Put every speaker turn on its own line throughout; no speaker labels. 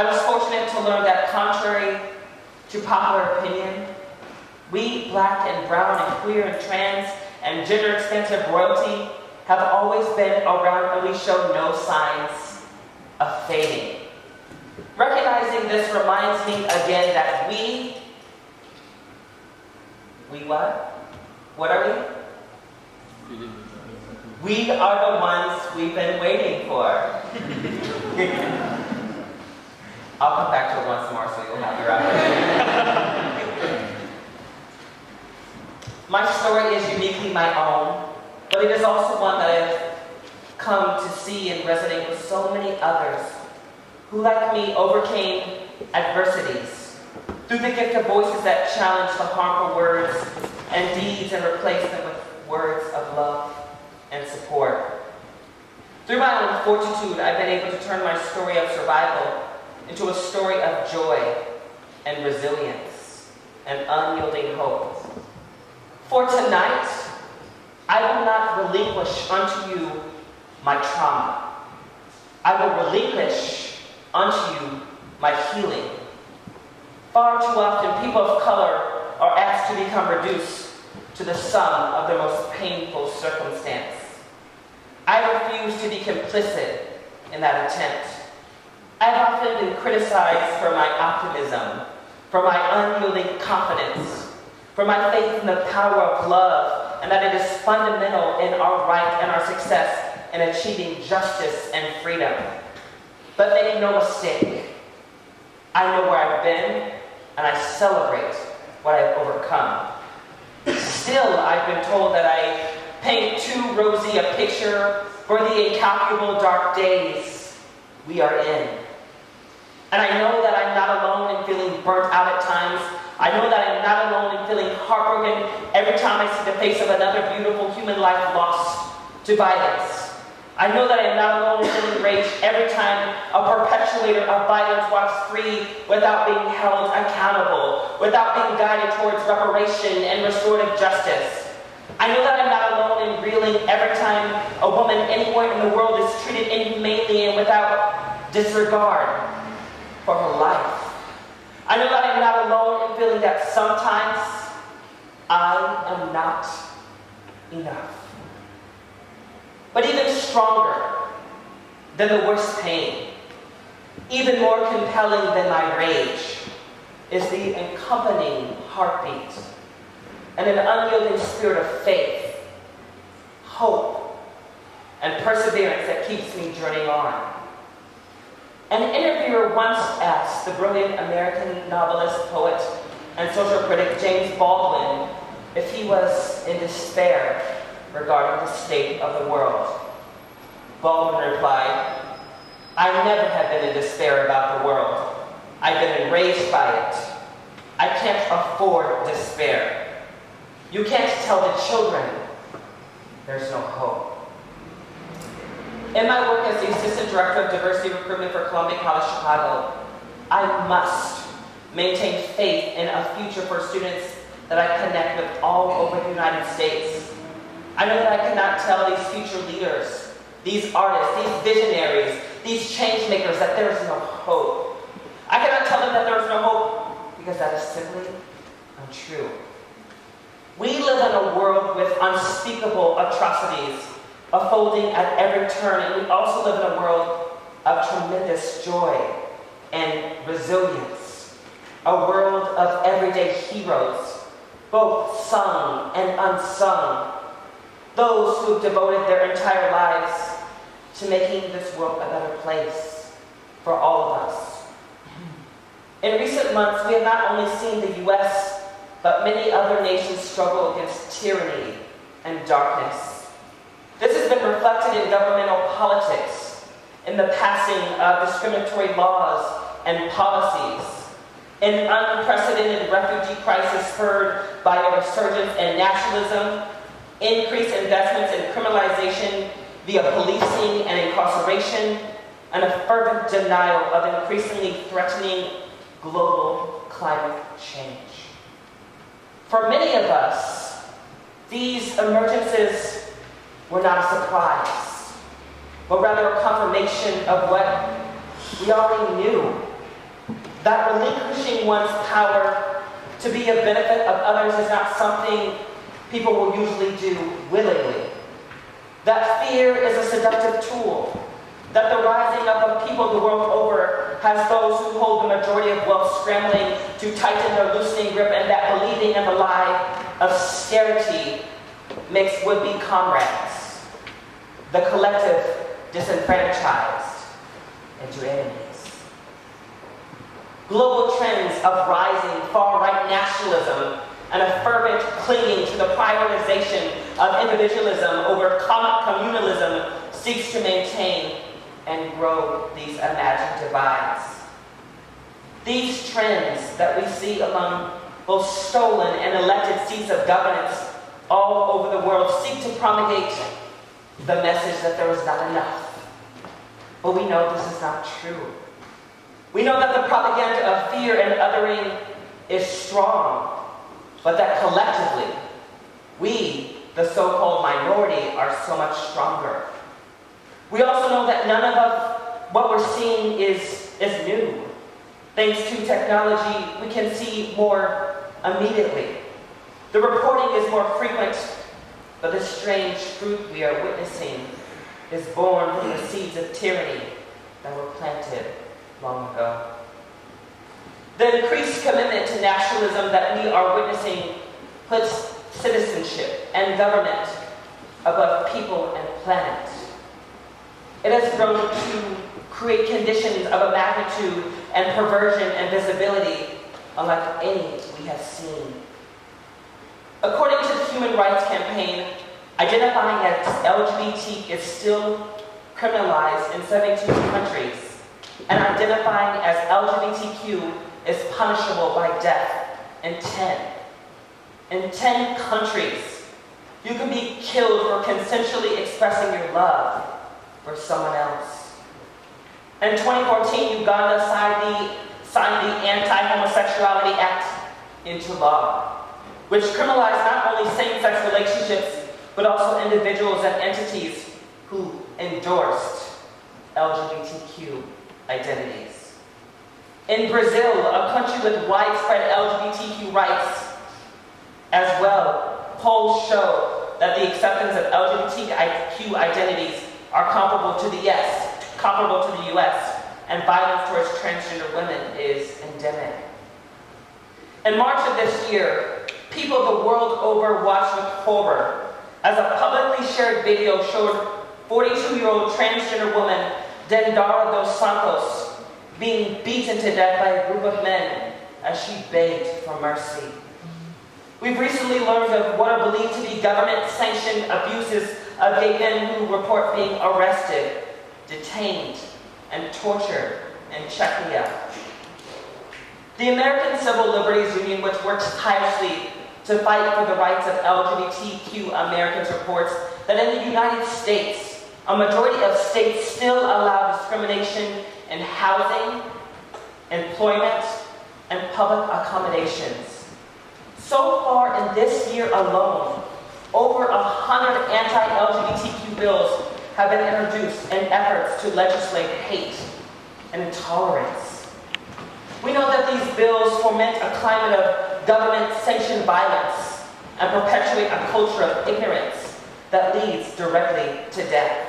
I was fortunate to learn that contrary to popular opinion, we, black and brown and queer and trans and gender-expansive royalty have always been around, and we show no signs of fading. Recognizing this reminds me again that we what? What are we? We are the ones we've been waiting for. I'll come back to it once more so you'll have your opportunity. My story is uniquely my own, but it is also one that I've come to see and resonate with so many others who, like me, overcame adversities through the gift of voices that challenge the harmful words and deeds and replace them with words of love and support. Through my own fortitude, I've been able to turn my story of survival into a story of joy and resilience and unyielding hope. For tonight, I will not relinquish unto you my trauma. I will relinquish unto you my healing. Far too often, people of color are asked to become reduced to the sum of their most painful circumstance. I refuse to be complicit in that attempt. I've often been criticized for my optimism, for my unyielding confidence, for my faith in the power of love, and that it is fundamental in our right and our success in achieving justice and freedom. But make no mistake, I know where I've been, and I celebrate what I've overcome. Still, I've been told that I paint too rosy a picture for the incalculable dark days we are in. And I know that I'm not alone in feeling burnt out at times. I know that I'm not alone in feeling heartbroken every time I see the face of another beautiful human life lost to violence. I know that I'm not alone in feeling rage every time a perpetuator of violence walks free without being held accountable, without being guided towards reparation and restorative justice. I know that I'm not alone in reeling every time a woman anywhere in the world is treated inhumanely and without disregard for her life. I know that I'm not alone in feeling that sometimes I am not enough. But even stronger than the worst pain, even more compelling than my rage, is the accompanying heartbeat and an unyielding spirit of faith, hope, and perseverance that keeps me journeying on. An interviewer once asked the brilliant American novelist, poet, and social critic James Baldwin if he was in despair regarding the state of the world. Baldwin replied, "I never have been in despair about the world. I've been enraged by it. I can't afford despair. You can't tell the children there's no hope." In my work as the Assistant Director of Diversity Recruitment for Columbia College Chicago, I must maintain faith in a future for students that I connect with all over the United States. I know that I cannot tell these future leaders, these artists, these visionaries, these change makers that there is no hope. I cannot tell them that there is no hope because that is simply untrue. We live in a world with unspeakable atrocities unfolding at every turn, and we also live in a world of tremendous joy and resilience. A world of everyday heroes, both sung and unsung. Those who have devoted their entire lives to making this world a better place for all of us. In recent months, we have not only seen the U.S., but many other nations struggle against tyranny and darkness. This has been reflected in governmental politics, in the passing of discriminatory laws and policies, in unprecedented refugee crisis spurred by a resurgence in nationalism, increased investments in criminalization via policing and incarceration, and a fervent denial of increasingly threatening global climate change. For many of us, these emergences were not a surprise, but rather a confirmation of what we already knew. that relinquishing one's power to be a benefit of others is not something people will usually do willingly. That fear is a seductive tool. That the rising up of people the world over has those who hold the majority of wealth scrambling to tighten their loosening grip, and that believing in the lie of scarcity makes would-be comrades, the collective disenfranchised, into enemies. Global trends of rising far-right nationalism and a fervent clinging to the prioritization of individualism over communalism seeks to maintain and grow these imagined divides. These trends that we see among both stolen and elected seats of governance all over the world seek to promulgate the message that there is not enough. But we know this is not true. We know that the propaganda of fear and othering is strong, but that collectively, we, the so-called minority, are so much stronger. We also know that none of what we're seeing is new. Thanks to technology, we can see more immediately. The reporting is more frequent, but the strange fruit we are witnessing is born from the seeds of tyranny that were planted long ago. The increased commitment to nationalism that we are witnessing puts citizenship and government above people and planet. It has grown to create conditions of a magnitude and perversion and visibility unlike any we have seen. According to the Human Rights Campaign, identifying as LGBT is still criminalized in 72 countries, and identifying as LGBTQ is punishable by death in 10. In 10 countries, you can be killed for consensually expressing your love for someone else. In 2014, Uganda signed the Anti-Homosexuality Act into law, which criminalized not only same-sex relationships, but also individuals and entities who endorsed LGBTQ identities. In Brazil, a country with widespread LGBTQ rights as well, polls show that the acceptance of LGBTQ identities are comparable to the US, and violence towards transgender women is endemic. In March of this year, people the world over watched with horror as a publicly shared video showed 42-year-old transgender woman Dendara dos Santos being beaten to death by a group of men as she begged for mercy. We've recently learned of what are believed to be government-sanctioned abuses of gay men who report being arrested, detained, and tortured in Czechia. The American Civil Liberties Union, which works tirelessly to fight for the rights of LGBTQ Americans, reports that in the United States, a majority of states still allow discrimination in housing, employment, and public accommodations. So far in this year alone, over 100 anti-LGBTQ bills have been introduced in efforts to legislate hate and intolerance. We know that these bills foment a climate of government-sanctioned violence and perpetuate a culture of ignorance that leads directly to death.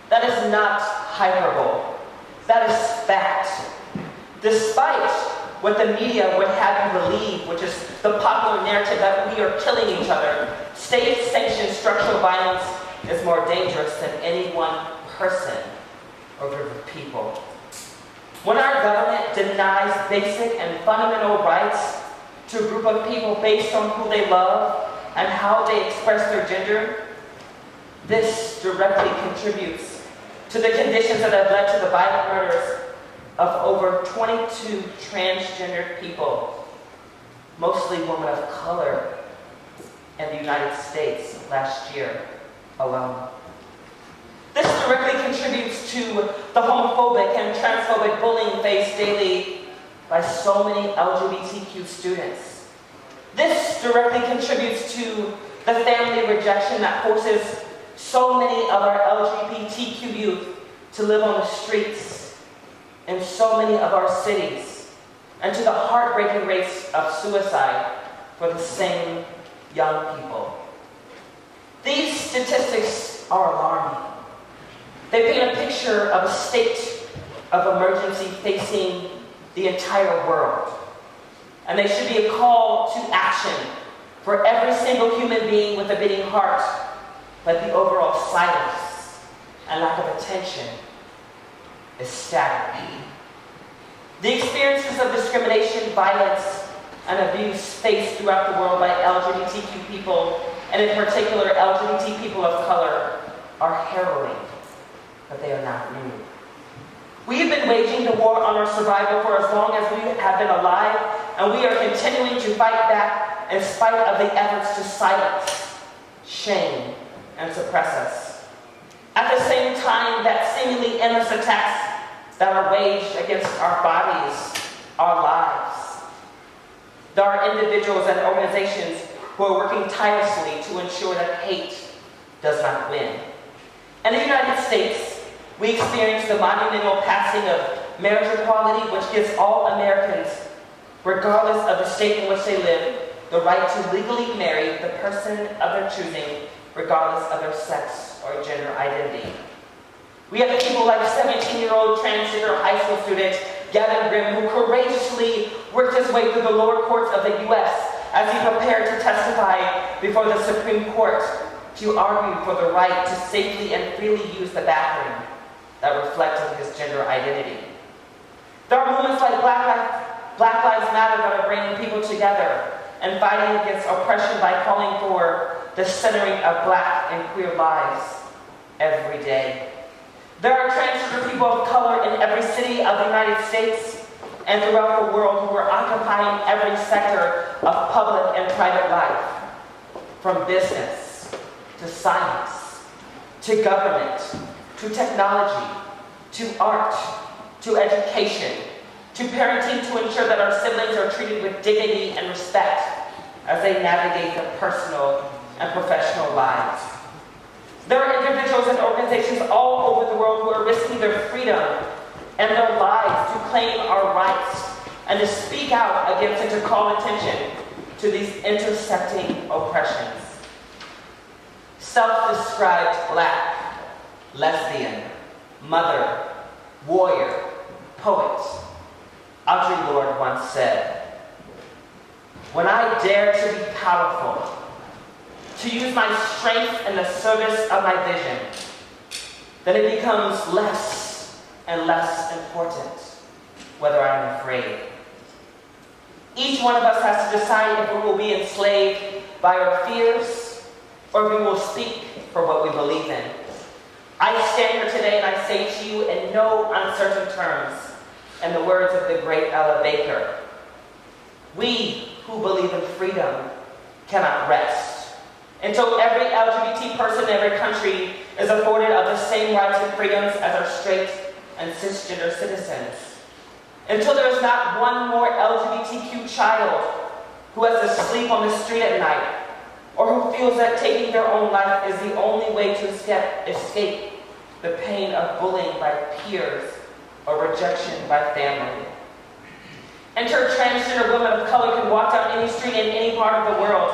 That is not hyperbole. That is fact. Despite what the media would have you believe, which is the popular narrative that we are killing each other, state-sanctioned structural violence is more dangerous than any one person or group of people. When our government denies basic and fundamental rights to a group of people based on who they love and how they express their gender, this directly contributes to the conditions that have led to the violent murders of over 22 transgender people, mostly women of color, in the United States last year alone. This directly contributes to the homophobic and transphobic bullying faced daily by so many LGBTQ students. This directly contributes to the family rejection that forces so many of our LGBTQ youth to live on the streets in so many of our cities, and to the heartbreaking rates of suicide for the same young people. These statistics are alarming. They paint a picture of a state of emergency facing the entire world. And they should be a call to action for every single human being with a beating heart, but the overall silence and lack of attention is staggering. The experiences of discrimination, violence, and abuse faced throughout the world by LGBTQ people, and in particular LGBT people of color, are harrowing, but they are not new. We have been waging the war on our survival for as long as we have been alive, and we are continuing to fight back in spite of the efforts to silence, shame, and suppress us. At the same time that seemingly endless attacks that are waged against our bodies, our lives, there are individuals and organizations who are working tirelessly to ensure that hate does not win. In the United States, we experience the monumental passing of marriage equality, which gives all Americans, regardless of the state in which they live, the right to legally marry the person of their choosing, regardless of their sex or gender identity. We have people like 17-year-old transgender high school student Gavin Grimm, who courageously worked his way through the lower courts of the U.S. as he prepared to testify before the Supreme Court to argue for the right to safely and freely use the bathroom that reflected his gender identity. There are movements like Black Lives Matter that are bringing people together and fighting against oppression by calling for the centering of Black and queer lives every day. There are transgender people of color in every city of the United States and throughout the world who are occupying every sector of public and private life, from business to science, to government, to technology, to art, to education, to parenting, to ensure that our siblings are treated with dignity and respect as they navigate their personal and professional lives. There are individuals and organizations all over the world who are risking their freedom and their lives to claim our rights and to speak out against and to call attention to these intersecting oppressions. Self-described Black, lesbian, mother, warrior, poet, Audre Lorde once said, "When I dare to be powerful, to use my strength in the service of my vision, then it becomes less and less important whether I am afraid." Each one of us has to decide if we will be enslaved by our fears or if we will speak for what we believe in. I stand here today and I say to you in no uncertain terms, in the words of the great Ella Baker, we who believe in freedom cannot rest until every LGBT person in every country is afforded of the same rights and freedoms as our straight and cisgender citizens. Until there is not one more LGBTQ child who has to sleep on the street at night, or who feels that taking their own life is the only way to escape the pain of bullying by peers or rejection by family. Until a transgender woman of color can walk down any street in any part of the world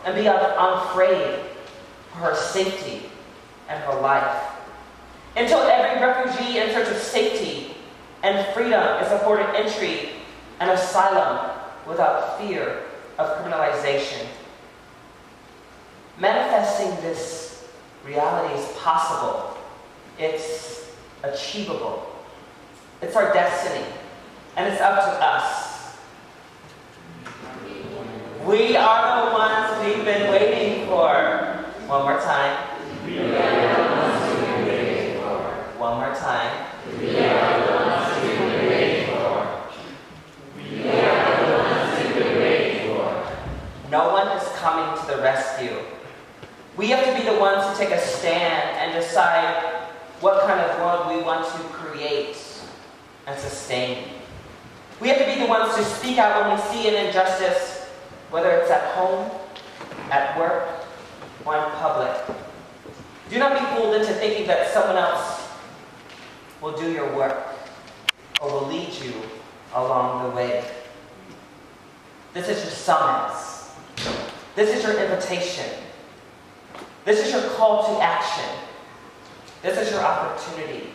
and be unafraid for her safety and her life. Until every refugee in search of safety and freedom is afforded entry and asylum without fear of criminalization. Manifesting this reality is possible. It's achievable. It's our destiny, and it's up to us. We are the ones we've been waiting for. One more time.
We are the ones we've been waiting for.
One more time.
We are the ones we've been waiting for. We are the ones we've been waiting for.
No one is coming to the rescue. We have to be the ones to take a stand and decide what kind of world we want to create and sustain. We have to be the ones to speak out when we see an injustice, whether it's at home, at work, or in public. Do not be fooled into thinking that someone else will do your work. or will lead you along the way. This is your summons. This is your invitation. This is your call to action. This is your opportunity.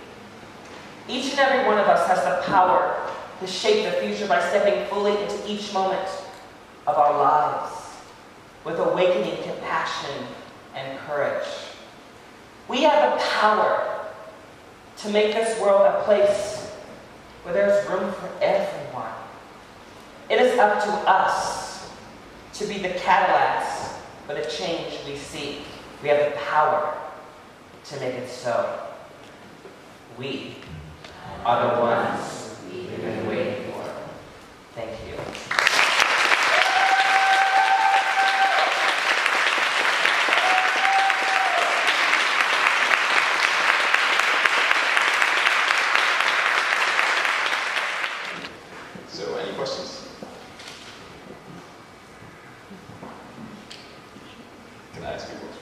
Each and every one of us has the power to shape the future by stepping fully into each moment of our lives with awakening compassion and courage. We have the power to make this world a place where there's room for everyone. It is up to us to be the catalysts for the change we seek. We have the power to make it so. We are the ones we've been waiting for. Thank you.
So, any questions? Can I ask you questions?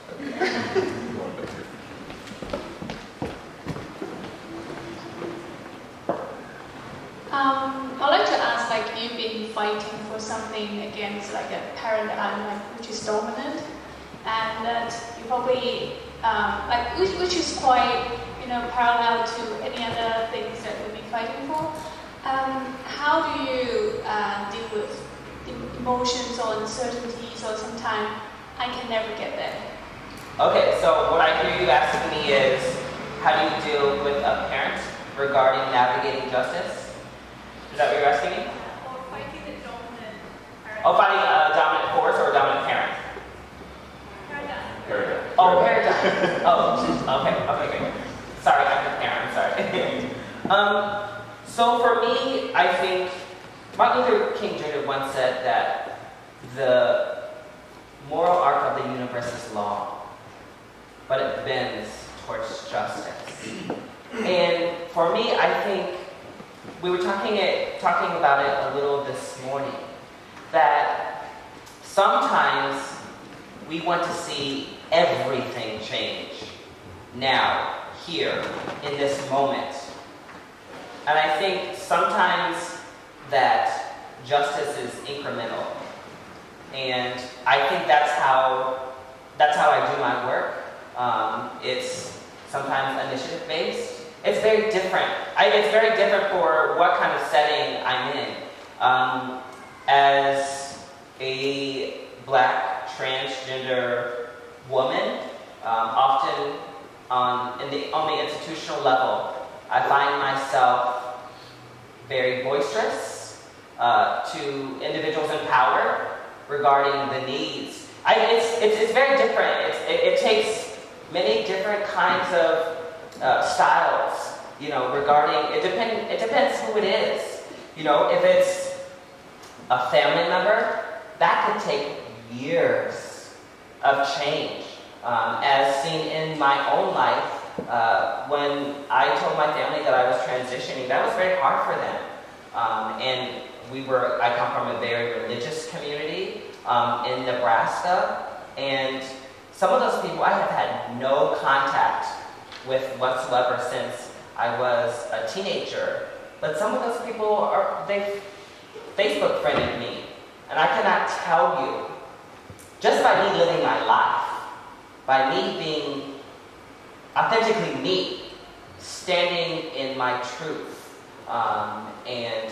I'd like to ask, like, you've been fighting for something against, like, a paradigm, like, which is dominant, and that you probably, which is quite, parallel to any other things that we've been fighting for. How do you deal with emotions or uncertainties, or sometimes I can never get there?
Okay, so what I hear you asking me is, how do you deal with a parent regarding navigating justice? Is that what you're asking me?
Or fighting the dominant paradigm.
Oh, fighting a dominant force or a dominant parent?
Paradigm.
Oh, paradigm. Okay, great. Sorry, I'm the parent, sorry. So for me, I think Martin Luther King Jr. once said that the moral arc of the universe is long, but it bends towards justice. And for me, I think we were talking about it a little this morning, that sometimes we want to see everything change now, here, in this moment. And I think sometimes that justice is incremental. And I think that's how I do my work. It's sometimes initiative-based. It's very different. It's very different for what kind of setting I'm in. As a Black transgender woman, often on the institutional level, I find myself very boisterous to individuals in power regarding the needs. It's very different. It takes many different kinds of styles, regarding, it depends who it is. If it's a family member, that could take years of change. As seen in my own life, when I told my family that I was transitioning, that was very hard for them. And I come from a very religious community in Nebraska, and some of those people I have had no contact with whatsoever since I was a teenager. But some of those people they Facebook friended me, and I cannot tell you, just by me living my life, by me being authentically me, standing in my truth, and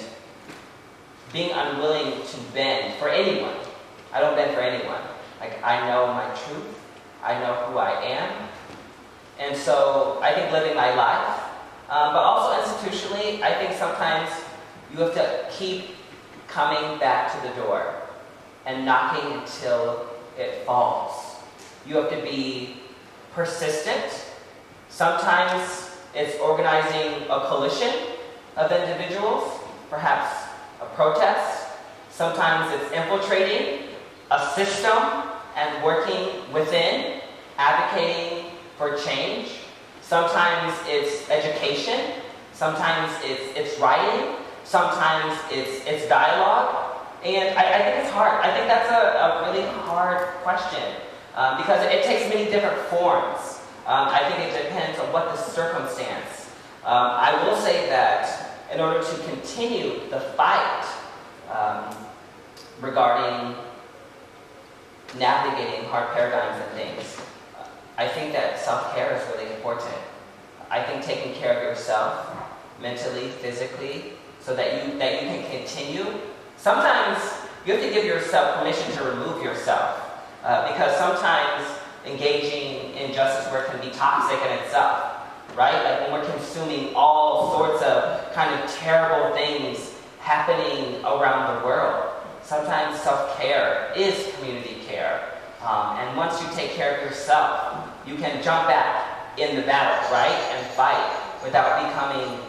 being unwilling to bend for anyone. I don't bend for anyone. Like, I know my truth, I know who I am, and so I think living my life, but also institutionally, I think sometimes you have to keep coming back to the door and knocking until it falls. You have to be persistent. Sometimes it's organizing a coalition of individuals, perhaps a protest. Sometimes it's infiltrating a system and working within, advocating for change. Sometimes it's education. Sometimes it's writing. Sometimes it's dialogue. And I think it's hard. I think that's a really hard question because it takes many different forms. I think it depends on what the circumstance. I will say that in order to continue the fight regarding navigating hard paradigms and things, I think that self-care is really important. I think taking care of yourself, mentally, physically, so that you can continue. Sometimes you have to give yourself permission to remove yourself, because sometimes engaging in justice work can be toxic in itself, right? Like when we're consuming all sorts of kind of terrible things happening around the world. Sometimes self-care is community care. And once you take care of yourself, you can jump back in the battle, right? And fight without becoming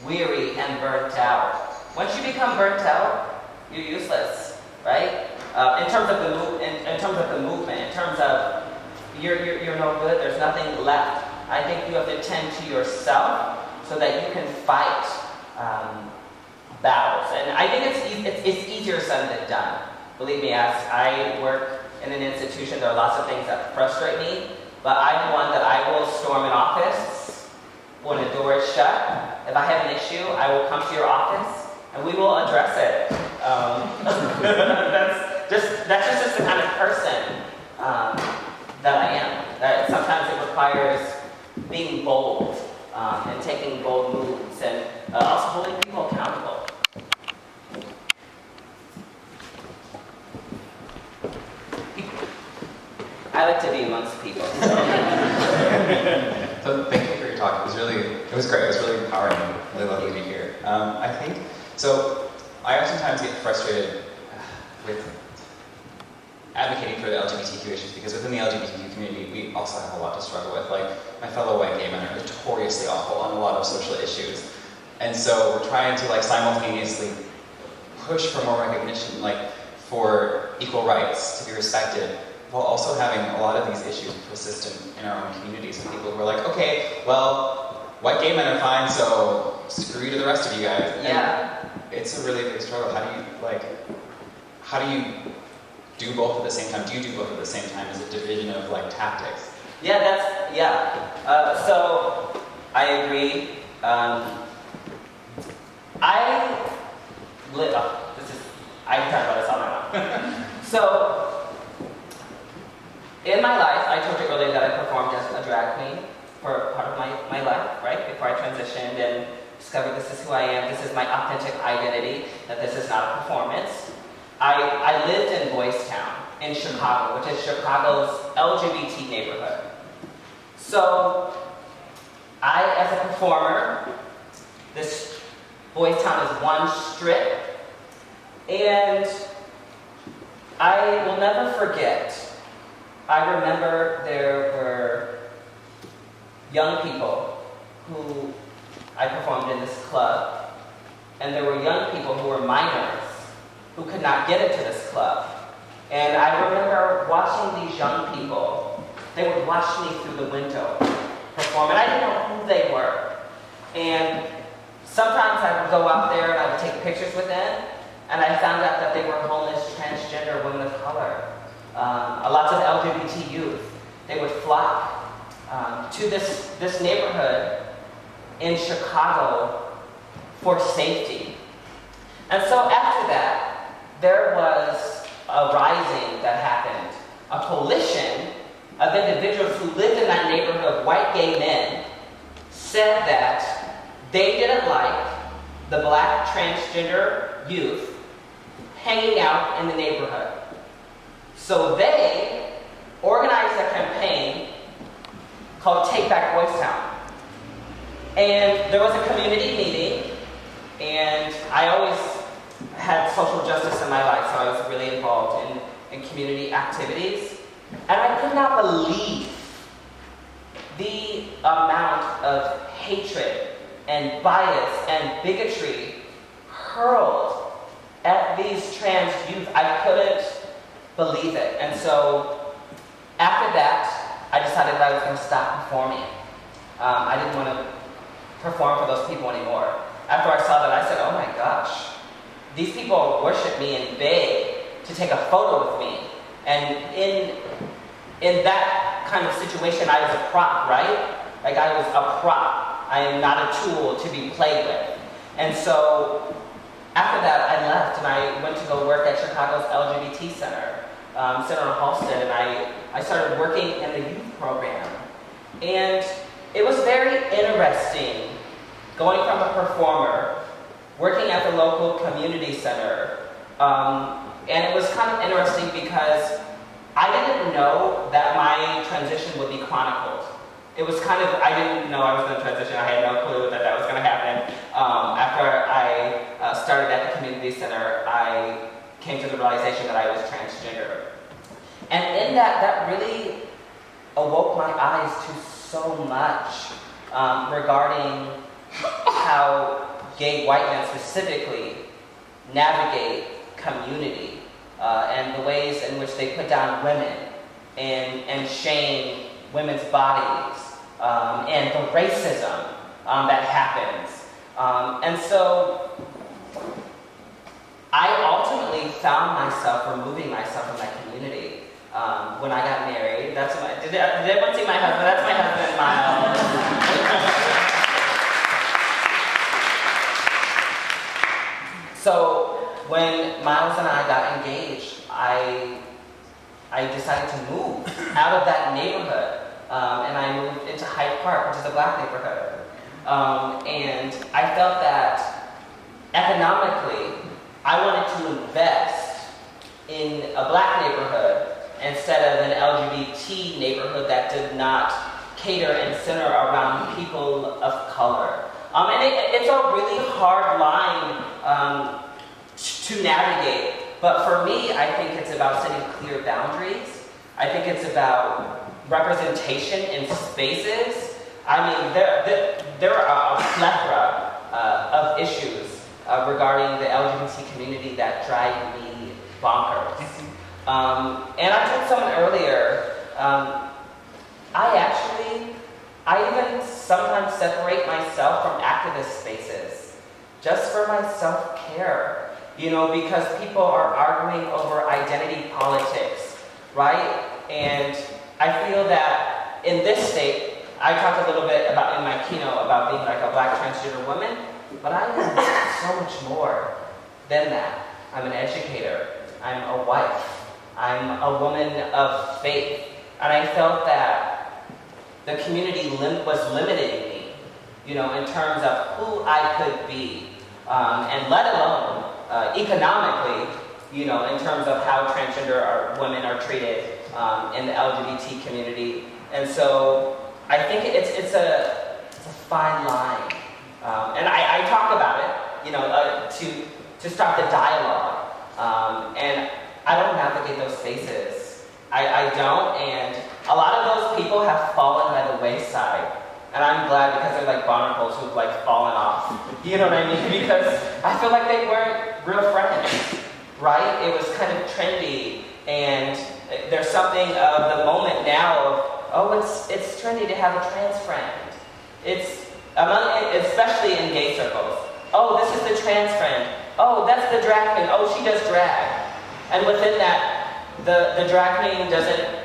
weary and burnt out. Once you become burnt out, you're useless, right? In terms of the movement, in terms of you're no good, there's nothing left. I think you have to tend to yourself so that you can fight battles. And I think it's easier said than done. Believe me, as I work in an institution, there are lots of things that frustrate me, but I'm one that I will storm an office when a door is shut. If I have an issue, I will come to your office and we will address it. That's just the kind of person that I am. That sometimes it requires being bold and taking bold moves and also holding people accountable. I like to be amongst people.
So thank you for your talk. It was great. It was really empowering. Really lovely to be here. I think so. I oftentimes get frustrated with advocating for the LGBTQ issues because within the LGBTQ community, we also have a lot to struggle with. Like my fellow white gay men are notoriously awful on a lot of social issues, and so we're trying to simultaneously push for more recognition, for equal rights to be respected, while also having a lot of these issues persistent in our own communities, and people who are like, okay, well, white gay men are fine, so screw you to the rest of you guys.
Yeah.
And it's a really big struggle. How do you do both at the same time? Do you do both at the same time as a division of tactics?
So I agree. I can talk about this all night long. So, in my life, I told you earlier that I performed as a drag queen for part of my life, right? Before I transitioned and discovered this is who I am, this is my authentic identity, that this is not a performance. I lived in Boys Town in Chicago, which is Chicago's LGBT neighborhood. So, as a performer, this Boys Town is one strip, and I will never forget. I remember there were young people who I performed in this club, and there were young people who were minors who could not get into this club. And I remember watching these young people. They would watch me through the window perform, and I didn't know who they were. And sometimes I would go out there and I would take pictures with them, and I found out that they were homeless, transgender women of color. Lots of LGBT youth. They would flock to this neighborhood in Chicago for safety. And so after that, there was a rising that happened, a coalition of individuals who lived in that neighborhood of white gay men said that they didn't like the black transgender youth hanging out in the neighborhood. So they organized a campaign called Take Back Boys Town. And there was a community meeting, and I always had social justice in my life, so I was really involved in community activities. And I could not believe the amount of hatred and bias and bigotry hurled at these trans youth. I couldn't believe it. And so after that, I decided that I was going to stop performing. I didn't want to perform for those people anymore. After I saw that, I said, oh my gosh, these people worship me and beg to take a photo with me. And in that kind of situation, I was a prop, right? Like I was a prop. I am not a tool to be played with. And so after that, I left and I went to go work at Chicago's LGBT Center, Center on Halsted, and I started working in the youth program. And it was very interesting going from a performer, working at the local community center, and it was kind of interesting because I didn't know that my transition would be chronicled. It was kind of, I didn't know I was going to transition. I had no clue that that was going to happen. After I started at the community center, I came to the realization that I was transgender. And in that, that really awoke my eyes to so much regarding how gay white men specifically navigate community and the ways in which they put down women and shame women's bodies and the racism that happens. And so I ultimately found myself removing myself from that community when I got married. That's my, did everyone see my husband? That's my husband, Miles. So when Miles and I got engaged, I decided to move out of that neighborhood, and I moved into Hyde Park, which is a black neighborhood. And I felt that economically, I wanted to invest in a black neighborhood instead of an LGBT neighborhood that did not cater and center around people of color. And it's a really hard line to navigate, but for me, I think it's about setting clear boundaries. I think it's about representation in spaces. I mean, there are a plethora of issues regarding the LGBT community that drive me bonkers. And I told someone earlier, I even sometimes separate myself from activist spaces just for my self-care, you know, because people are arguing over identity politics, right? And I feel that in this state, I talked a little bit about in my keynote about being like a black transgender woman, but I am so much more than that. I'm an educator, I'm a wife, I'm a woman of faith, and I felt that the community was limiting me, you know, in terms of who I could be, and let alone economically, you know, in terms of how transgender women are treated in the LGBT community. And so I think it's a fine line, and I talk about it, you know, to start the dialogue, and I don't navigate those spaces. I don't, and a lot of those people have fallen by the wayside, and I'm glad because they're like barnacles who've like fallen off. You know what I mean? Because I feel like they weren't real friends, right? It was kind of trendy, and there's something of the moment now of, oh, it's trendy to have a trans friend. It's especially in gay circles. Oh, this is the trans friend. Oh, that's the drag queen. Oh, she does drag. And within that, the drag queen doesn't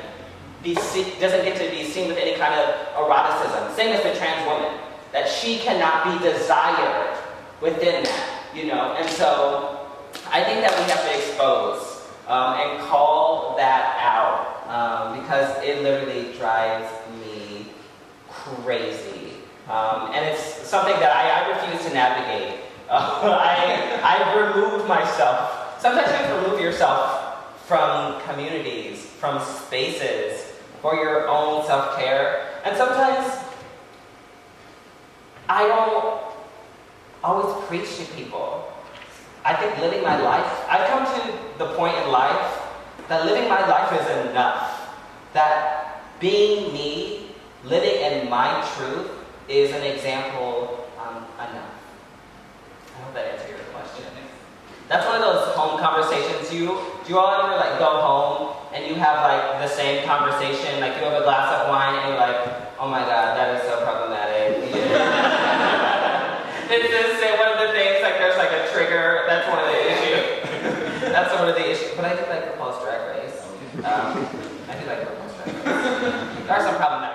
get to be seen with any kind of eroticism. Same as the trans woman, that she cannot be desired within that, you know. And so I think that we have to expose and call that out because it literally drives me crazy. And it's something that I refuse to navigate. I've removed myself. Sometimes you have to remove yourself from communities, from spaces, for your own self-care. And sometimes I don't always preach to people. I think living my life, I've come to the point in life that living my life is enough. That being me, living in my truth, is an example enough. I hope that answered your question. That's one of those home conversations. Do you all ever like go home and you have like the same conversation, like you have a glass of wine and you're like, oh my god, that is so problematic. It's just one of the things, like there's like a trigger, that's one of the issues. That's one of the issues. But I do like RuPaul's Drag Race. I do like RuPaul's Drag Race. There are some problematic